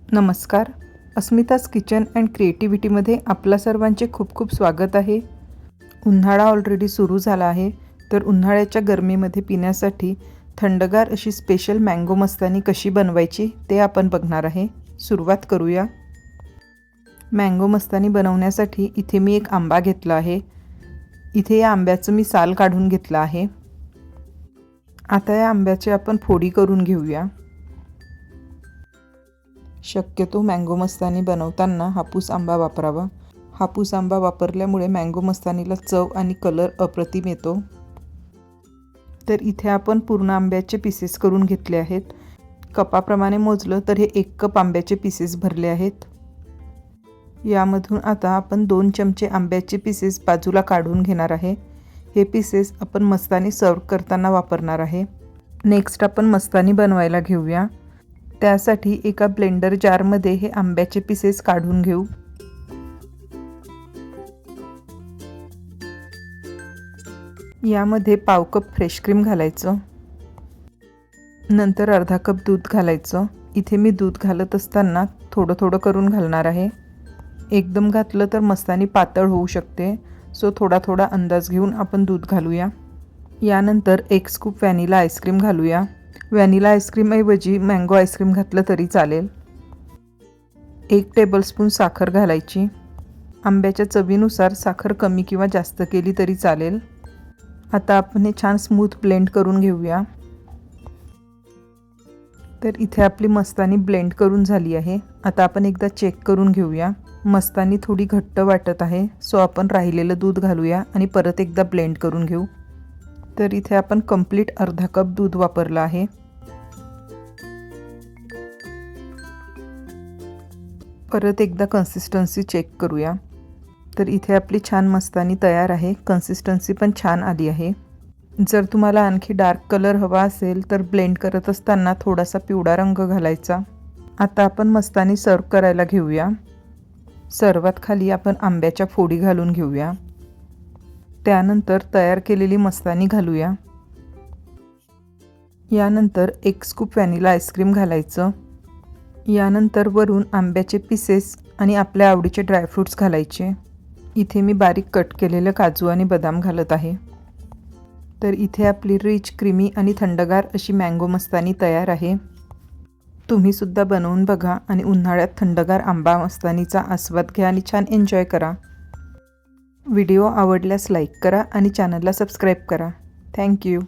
नमस्कार. अस्मिताज kitchen and क्रिएटिव्हिटीमध्ये आपल्या सर्वांचे खूप खूप स्वागत आहे. उन्हाळा ऑलरेडी सुरू झाला आहे, तर उन्हाळ्याच्या गरमीमध्ये पिण्यासाठी थंडगार अशी स्पेशल मँगो मस्तानी कशी बनवायची ते आपण बघणार आहे. सुरुवात करूया. मँगो मस्तानी बनवण्यासाठी इथे मी एक आंबा घेतला आहे. इथे या आंब्याचं मी साल काढून घेतलं आहे. आता या आंब्याची आपण फोडी करून घेऊया. शक्यतो मँगो मस्तानी बनवताना हापूस आंबा वापरावा. हापूस आंबा वापरल्यामुळे मँगो मस्तानीला चव आणि कलर अप्रतिम येतो. तर इथे आपण पूर्ण आंब्याचे पीसेस करून घेतले आहेत. कपाप्रमाणे मोजलं तर हे 1 कप आंब्याचे पीसेस भरले आहेत. यामधून आता आपण 2 चमचे आंब्याचे पीसेस बाजूला काढून घेणार आहे. हे पीसेस आपण मस्तानी सर्व करताना वापरणार आहे. नेक्स्ट आपण मस्तानी बनवायला घेऊया. त्यासाठी एका ब्लेंडर जारमध्ये हे आंब्याचे पीसेस काढून घेऊ. यामध्ये पाव कप फ्रेश क्रीम घालायचं. नंतर अर्धा कप दूध घालायचं. इथे मी दूध घालत असताना थोडं थोडं करून घालणार आहे. एकदम घातलं तर मस्तानी पातळ होऊ शकते, सो थोडा थोडा अंदाज घेऊन आपण दूध घालूया. यानंतर 1 स्कूप व्हॅनिला आईस्क्रीम घालूया. व्हॅनिला आईस्क्रीमऐवजी मँगो आईस्क्रीम घातलं तरी चालेल. 1 टेबलस्पून साखर घालायची. आंब्याच्या चवीनुसार साखर कमी किंवा जास्त केली तरी चालेल. आता आपण हे छान स्मूथ ब्लेंड करून घेऊया. तर इथे आपली मस्तानी ब्लेंड करून झाली आहे. आता आपण एकदा चेक करून घेऊया. मस्तानी थोडी घट्ट वाटत आहे, सो आपण राहिलेलं दूध घालूया आणि परत एकदा ब्लेंड करून घेऊ. तर इथे आपण कंप्लीट अर्धा कप दूध वापरलं आहे. परत एकदा कन्सिस्टन्सी चेक करूया. तर इथे आपली छान मस्तानी तयार आहे. कन्सिस्टन्सी पण छान आली आहे. जर तुम्हाला आणखी डार्क कलर हवा असेल तर ब्लेंड करत असताना थोडासा पिवळा रंग घालायचा. आता आपण मस्तानी सर्व करायला घेऊया. सर्वात खाली आपण आंब्याच्या फोडी घालून घेऊया. त्यानंतर तयार केलेली मस्तानी घालूया. यानंतर 1 स्कूप व्हॅनिला आईस्क्रीम घालायचं. यानंतर वरून आंब्याचे पीसेस आणि आपल्या आवडीचे ड्रायफ्रूट्स घालायचे. इथे मी बारीक कट केलेले काजू आणि बदाम घालत आहे. तर इथे आपली रिच, क्रीमी आणि थंडगार अशी मँगो मस्तानी तयार आहे. तुम्हीसुद्धा बनवून बघा आणि उन्हाळ्यात थंडगार आंबा मस्तानीचा आस्वाद घ्या आणि छान एन्जॉय करा. व्हिडिओ आवडल्यास लाईक करा आणि चॅनलला सबस्क्राईब करा. थँक्यू.